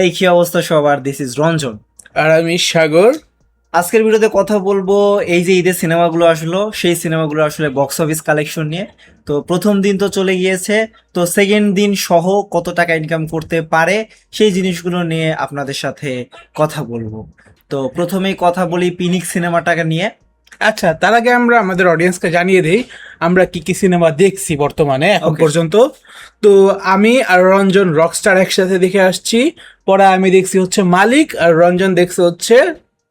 এই কি অবস্থা সবার, দিস ইজ রঞ্জন। আর আমি সাগর। আজকের ভিডিওতে কথা বলবো এই যে ঈদের সিনেমাগুলো আসলো, সেই সিনেমাগুলো আসলে বক্স অফিস কালেকশন নিয়ে। তো প্রথম দিন তো চলে গিয়েছে, তো সেকেন্ড দিন সহ কত টাকা ইনকাম করতে পারে সেই জিনিসগুলো নিয়ে আপনাদের সাথে কথা বলবো। তো প্রথমেই কথা বলি পিনিক সিনেমাটাকে নিয়ে। আচ্ছা, তার আগে আমরা আমাদের অডিয়েন্সকে জানিয়ে দিই আমরা কি কি সিনেমা দেখছি বর্তমানে এখন Okay. পর্যন্ত। তো আমি আর রঞ্জন রকস্টার একসাথে দেখে আসছি। পরে আমি দেখছি হচ্ছে মালিক, আর রঞ্জন দেখছে হচ্ছে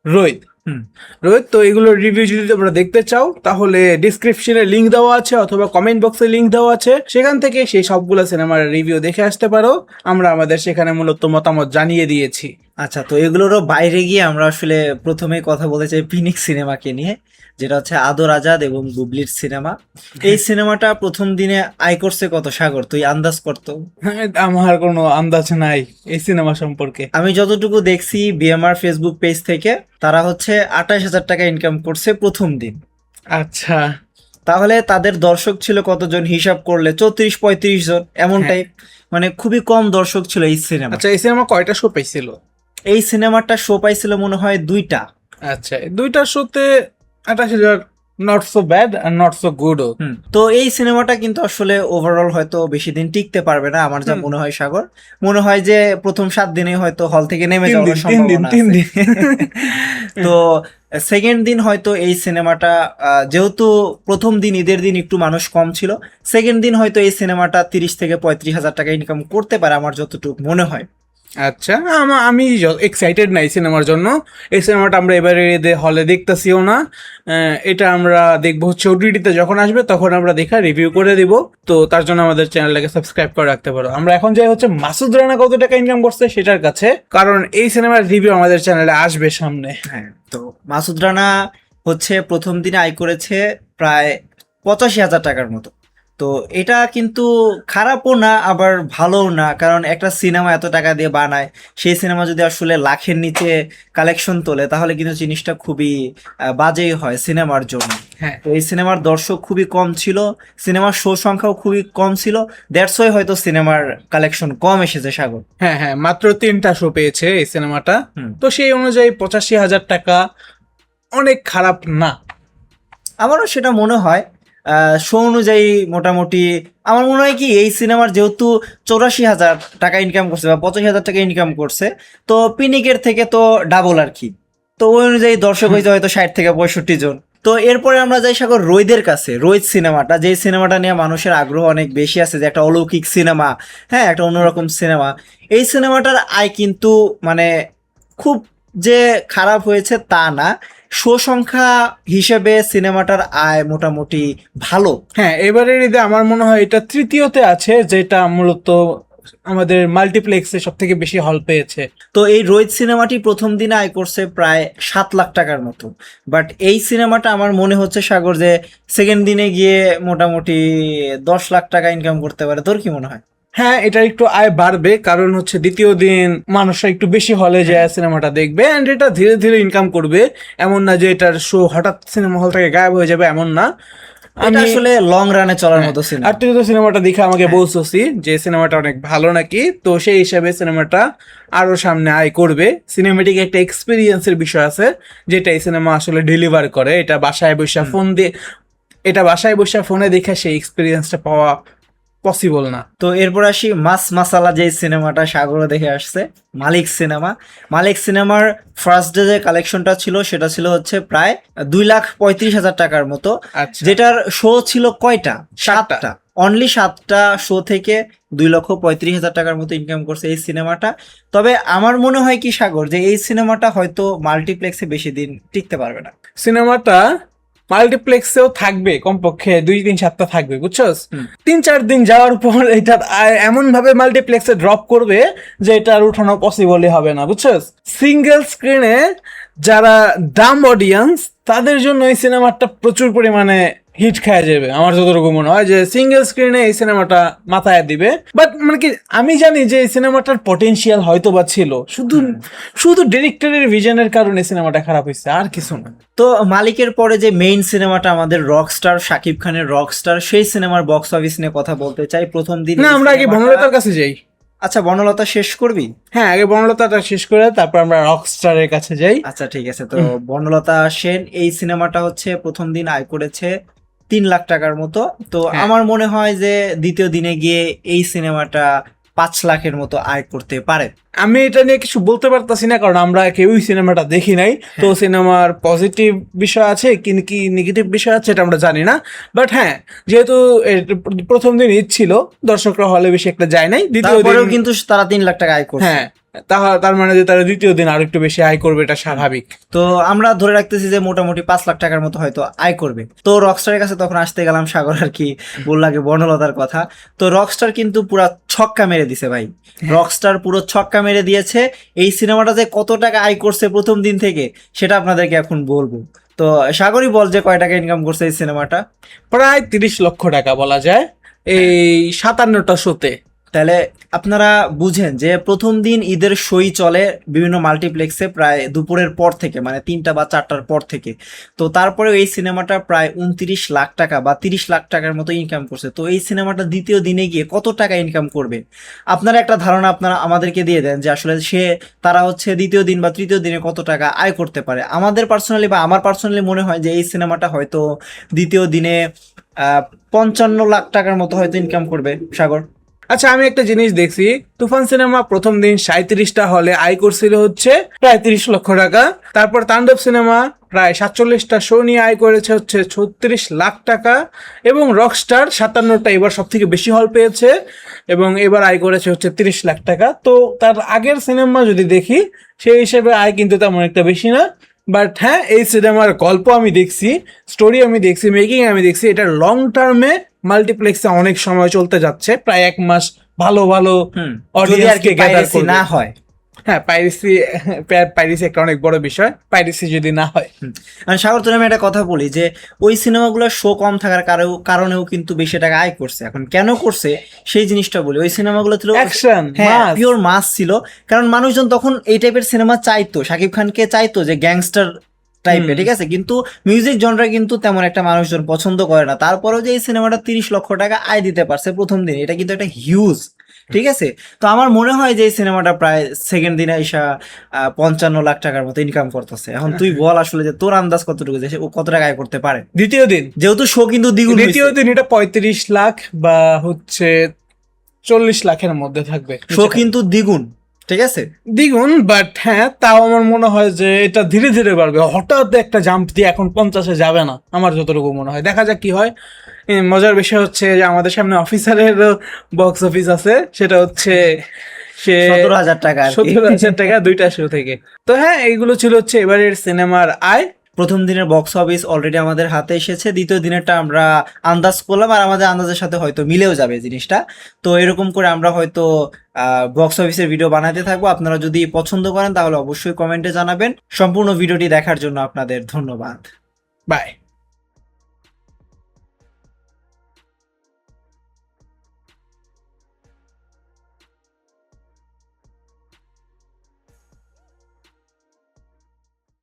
রোহিত। হুম। রোহিত, তো এগুলোর রিভিউ যদি তোমরা দেখতে চাও তাহলে ডিসক্রিপশনে লিংক দেওয়া আছে অথবা কমেন্ট বক্সে লিংক দেওয়া আছে, সেখান থেকে সেই সবগুলো সিনেমার রিভিউ দেখে আসতে পারো। আমরা আমাদের সেখানে মূলত মতামত জানিয়ে দিয়েছি। আচ্ছা, তো এগুলোরও বাইরে গিয়ে আমরা আসলে প্রথমেই কথা বলতে চাই পিনিক সিনেমাকে নিয়ে, যেটা হচ্ছে আদর আজাদ এবং বুবলির সিনেমা। এই সিনেমাটা প্রথম দিনে আয় করছে কত, সাগর তুই আন্দাজ করতো? আমার কোনো আন্দাজ নাই এই সিনেমা সম্পর্কে। আমি যতটুকু দেখছি বিএমআর ফেসবুক পেজ থেকে, তারা হচ্ছে 28,000 টাকা ইনকাম করছে প্রথম দিন। আচ্ছা। তাহলে তাদের দর্শক ছিল কতজন হিসাব করলে 34-35 জন এমন হ্যাঁ। টাইপ, মানে খুবই কম দর্শক ছিল এই সিনেমা। আচ্ছা, এই সিনেমা কয়টা শো পাইছিল? এই সিনেমাটা শো পাইছিল মনে হয় 2টা। আচ্ছা, এই দুইটা শোতে 28,000, নট সো ব্যাড আর নট সো গুডও। তো এই সিনেমাটা কিন্তু আসলে ওভারঅল হয়তো বেশি দিন টিকতে পারবে না আমার যা মনে হয়, সাগর। মনে হয় যে প্রথম 7 দিনে হয়তো হল থেকে নেমে যাওয়ার সম্ভাবনা তিন আছে। দিন তো সেকেন্ড দিন হয়তো এই সিনেমাটা, যেহেতু প্রথম দিন ঈদের দিন একটু মানুষ কম ছিল, সেকেন্ড দিন হয়তো এই সিনেমাটা 30 থেকে 35 হাজার টাকা ইনকাম করতে পারে আমার যতটুকু মনে হয়। আচ্ছা, আমি এক্সাইটেড নাই সিনেমার জন্য। এই সিনেমাটা আমরা এবারে হলে দেখতেছিও না। এটা আমরা দেখবো হচ্ছে ওটিটিতে যখন আসবে, তখন আমরা দেখা রিভিউ করে দিব। তো তার জন্য আমাদের চ্যানেলটাকে সাবস্ক্রাইব করে রাখতে পারো। আমরা এখন যাই হচ্ছে মাসুদ রানা কত টাকা ইনকাম করছে সেটার কাছে, কারণ এই সিনেমার রিভিউ আমাদের চ্যানেলে আসবে সামনে। হ্যাঁ, তো মাসুদ রানা হচ্ছে প্রথম দিনে আয় করেছে প্রায় 85,000 টাকার মতো। তো এটা কিন্তু খারাপও না আবার ভালোও না, কারণ একটা সিনেমা এত টাকা দিয়ে বানায়, সেই সিনেমা যদি আসলে লাখের নিচে কালেকশন তোলে তাহলে কিন্তু জিনিসটা খুবই বাজেই হয় সিনেমার জন্য। হ্যাঁ। তো এই সিনেমার দর্শক খুবই কম ছিল, সিনেমার শো সংখ্যাও খুবই কম ছিল, দ্যাটস ওয়াই হয়তো সিনেমার কালেকশন কম এসেছে, সাগর। হ্যাঁ হ্যাঁ, মাত্র 3টা শো পেয়েছে এই সিনেমাটা। হুম। তো সেই অনুযায়ী 85,000 টাকা অনেক খারাপ না। আমারও সেটা মনে হয়। শো অনুযায়ী মোটামুটি আমার মনে হয় কি, এই সিনেমার যেহেতু 84,000 টাকা ইনকাম করছে বা 85,000 টাকা ইনকাম করছে, তো পিনিকের থেকে তো ডাবল আর কি। তো ওই অনুযায়ী দর্শক হয়েছে হয়তো 60 থেকে 65 জন। তো এরপরে আমরা যাই সাগর রোহিতের কাছে। রোহিত সিনেমাটা, যে সিনেমাটা নিয়ে মানুষের আগ্রহ অনেক বেশি আছে, যে একটা অলৌকিক সিনেমা, হ্যাঁ একটা অন্যরকম সিনেমা। এই সিনেমাটার আয় কিন্তু মানে খুব যে খারাপ হয়েছে তা না, শো সংখ্যা হিসেবে সিনেমাটার আয় মোটামুটি ভালো। হ্যাঁ, এবারের ঈদে আমার মনে হয় এটা তৃতীয়তে আছে, যেটা মূলত আমাদের মাল্টিপ্লেক্সে সব থেকে বেশি হল পেয়েছে। তো এই রোহিত সিনেমাটি প্রথম দিনে আয় করছে প্রায় 7 লাখ টাকার মতো। বাট এই সিনেমাটা আমার মনে হচ্ছে, সাগর, যে সেকেন্ড দিনে গিয়ে মোটামুটি 10 লাখ টাকা ইনকাম করতে পারে। তোর কি মনে হয়? হ্যাঁ, এটা একটু আয় বাড়বে, কারণ হচ্ছে দ্বিতীয় দিন মানুষরা একটু বেশি হলে যায় সিনেমাটা দেখবে, এন্ড এটা ধীরে ধীরে ইনকাম করবে। এমন না যে এটার শো হঠাৎ সিনেমা হল থেকে গায়েব হয়ে যাবে, এমন না। এটা আসলে লং রানে চলার মতো আর সিনেমা। তুই তো সিনেমাটা দেখে আমাকে বলছিস যে সিনেমাটা অনেক ভালো নাকি, তো সেই হিসাবে সিনেমাটা আরো সামনে আয় করবে। সিনেমেটিক একটা এক্সপিরিয়েন্সের বিষয় আছে, যেটা এই সিনেমা আসলে ডেলিভার করে। এটা বাসায় বসে ফোন দিয়ে, এটা বাসায় বসে ফোনে দেখে সেই এক্সপিরিয়েন্সটা পাওয়া পসিবল না। তো এরপর আসি মাস মাসালা, যে সিনেমাটা সাগর দেখে আসছে, মালিক সিনেমা। মালিক সিনেমার ফার্স্ট ডে যে কালেকশনটা ছিল সেটা ছিল হচ্ছে প্রায় 2,35,000 টাকার মতো। আচ্ছা। যেটার শো ছিল কয়টা? 7টা। 7টা। অনলি 7টা শো থেকে 2,35,000 টাকার মতো ইনকাম করছে এই সিনেমাটা। তবে আমার মনে হয় কি, সাগর, যে এই সিনেমাটা হয়তো মাল্টিপ্লেক্সে বেশি দিন টিকতে পারবে না। সিনেমাটা মাল্টিপ্লেক্সেও থাকবে, কমপক্ষে 2-3 সপ্তাহ থাকবে, বুঝছস। 3-4 দিন যাওয়ার পর এটা এমন ভাবে মাল্টিপ্লেক্সে ড্রপ করবে যে এটা আর উঠানো পসিবলই হবে না, বুঝছস। সিঙ্গেল স্ক্রিনে যারা ডাম অডিয়েন্স, তাদের জন্য এই সিনেমাটা প্রচুর পরিমাণে হিট খেয়ে যাবে। আমার যতটুকু মনে হয় যে সিঙ্গেল স্ক্রিনে এই সিনেমাটা মাথায় দিবে। বাট মানে কি, আমি জানি যে এই সিনেমাটার পটেনশিয়াল হয়তো বা ছিল, শুধু শুধু ডিরেক্টরের ভিশনের কারণে সিনেমাটা খারাপ হয়েছে, আর কিছু না। তো মালিকের পরে যে মেইন সিনেমাটা আমাদের রকস্টার, শাকিব খানের রকস্টার, সেই সিনেমার বক্স অফিস নিয়ে কথা বলতে চাই। প্রথম দিন না, আমরা আগে বনলতার কাছে যাই। আচ্ছা, বনলতা শেষ করবি? হ্যাঁ, আগে বনলতাটা শেষ করে তারপর আমরা রকস্টারের কাছে যাই। আচ্ছা ঠিক আছে, তো বনলতা সেন এই সিনেমাটা হচ্ছে প্রথম দিন আয় করেছে 3 লাখ টাকার মতো। তো হ্যাঁ। আমার মনে হয় যে দ্বিতীয় দিনে গিয়ে এই সিনেমাটা 5 লাখের মতো আয় করতে পারে। আমি এটা নিয়ে কিছু বলতে পারতাছি না, কারণ আমরা কেউই সিনেমাটা দেখি নাই। তো সিনেমার পজিটিভ বিষয় আছে কি নেগেটিভ বিষয় আছে এটা আমরা জানি না। বাট হ্যাঁ, যেহেতু এর প্রথম দিন ঈদ ছিল, দর্শকরা হলে বেশি একটা যায় নাই, দ্বিতীয় দিন তারপরেও কিন্তু তারা 3 লাখ টাকা আয় করছে। হ্যাঁ, তার মানে যে তারা দ্বিতীয় দিন আর একটু বেশি আয় করবে, এটা স্বাভাবিক। তো আমরা ধরে রাখতেছি যে মোটামুটি 5 লাখ টাকার মতো হয়তো আয় করবে। তো রকস্টারের কাছে তখন আসতে গেলাম, সাগর আর কি বলল আগে বনলতার কথা। তো রকস্টার কিন্তু পুরা ছক্কা মেরে দিছে ভাই, রকস্টার পুরো ছক্কা মেরে দিয়েছে। এই সিনেমাটাতে কত টাকা আয় করছে প্রথম দিন থেকে সেটা আপনাদেরকে এখন বলবো। তো সাগরই বল যে কয় টাকা ইনকাম করছে এই সিনেমাটা। প্রায় 30 লক্ষ টাকা বলা যায় এই 57টা শোতে। তাহলে আপনারা বুঝেন যে প্রথম দিন ঈদের শোই চলে বিভিন্ন মাল্টিপ্লেক্সে প্রায় দুপুরের পর থেকে, মানে 3টা বা 4টার পর থেকে। তো তারপরে এই সিনেমাটা প্রায় 29 লাখ টাকা বা 30 লাখ টাকার মতো ইনকাম করছে। তো এই সিনেমাটা দ্বিতীয় দিনে গিয়ে কত টাকা ইনকাম করবে আপনারা একটা ধারণা আপনারা আমাদেরকে দিয়ে দেন যে আসলে তারা হচ্ছে দ্বিতীয় দিন বা তৃতীয় দিনে কত টাকা আয় করতে পারে। আমাদের পার্সোনালি বা আমার পার্সোনালি মনে হয় যে এই সিনেমাটা হয়তো দ্বিতীয় দিনে 55 লাখ টাকার মতো হয়তো ইনকাম করবে। সাগর? আচ্ছা, আমি একটা জিনিস দেখছি, তুফান সিনেমা প্রথম দিন 37টা হলে আয় করছিল হচ্ছে প্রায় 30 লক্ষ টাকা। তারপর তাণ্ডব সিনেমা প্রায় 47টা শো নিয়ে আয় করেছে হচ্ছে 36 লাখ টাকা। এবং রকস্টার 57টা এবার সব থেকে বেশি হল পেয়েছে এবং এবার আয় করেছে হচ্ছে 30 লাখ টাকা। তো তার আগের সিনেমা যদি দেখি সেই হিসেবে আয় কিন্তু তেমন একটা বেশি না। বাট হ্যাঁ, এই সিনেমার গল্প আমি দেখছি, স্টোরি আমি দেখছি, মেকিং আমি দেখছি, এটা লং টার্মে মাল্টিপ্লেক্সে অনেক সময় চলতে যাচ্ছে, প্রায় 1 মাস ভালো ভালো যদি আর কি অডিয়েন্সকে গ্যাদার piracy করবে। না হয়। হ্যাঁ, পাইরেসি একটা অনেক বড় বিষয়, পাইরেসি যদি না হয়। আর সাগর, তোর আমি একটা কথা বলি যে ওই সিনেমাগুলোর শো কম থাকার কারণেও কিন্তু বেশি টাকা আয় করছে। এখন কেন করছে সেই জিনিসটা বলি। ওই সিনেমাগুলো ছিল অ্যাকশন, হ্যাঁ পিওর মাস ছিল, কারণ মানুষজন তখন এই টাইপের সিনেমা চাইতো, শাকিব খানকে চাইতো যে গ্যাংস্টার টাইপের, ঠিক আছে। কিন্তু মিউজিক জনরা কিন্তু তেমন একটা মানুষজন পছন্দ করে না। তারপরেও যে এই সিনেমাটা 30 লক্ষ টাকা আয় দিতে পারছে প্রথম দিন, এটা কিন্তু একটা হিউজ, ঠিক আছে। তো আমার মনে হয় যে এই সিনেমাটা প্রায় সেকেন্ড দিনে এসা 55 লাখ টাকার মতো ইনকাম করতেছে। এখন তুই বল আসলে যে তোর আন্দাজ কতটুকু যে ও কত টাকা আয় করতে পারে দ্বিতীয় দিন? যেহেতু শো কিন্তু দ্বিগুণ দ্বিতীয় হইছে। দিন এটা 35 লাখ বা হচ্ছে 40 লাখের মধ্যে থাকবে। শো কিন্তু দ্বিগুণ, ঠিক আছে। দ্বিগুণ, বাট হ্যাঁ, তাও আমার মনে হয় যে এটা ধীরে ধীরে বাড়বে, হঠাৎ একটা জাম্প দিয়ে এখন 50-এ যাবে না, আমার যতটুকু মনে হয়। দেখা যাক কি হয়। মজার বিষয় হচ্ছে যে আমাদের সামনে অফিসারের বক্স অফিস আছে, সেটা হচ্ছে সে 17,000 টাকা আর কি। 17,000 টাকা 2টা শো থেকে। তো হ্যাঁ, এইগুলো ছিল হচ্ছে এবারের সিনেমার আয়। প্রথম দিনের বক্স অফিস অলরেডি আমাদের হাতে এসেছে, দ্বিতীয় দিনেরটা আমরা আন্দাজ করলাম, আর আমাদের আন্দাজের সাথে হয়তো মিলেও যাবে জিনিসটা। তো এরকম করে আমরা হয়তো বক্স অফিসের ভিডিও বানাতে থাকবো। আপনারা যদি পছন্দ করেন তাহলে অবশ্যই কমেন্টে জানাবেন। সম্পূর্ণ ভিডিওটি দেখার জন্য আপনাদের ধন্যবাদ। বাই।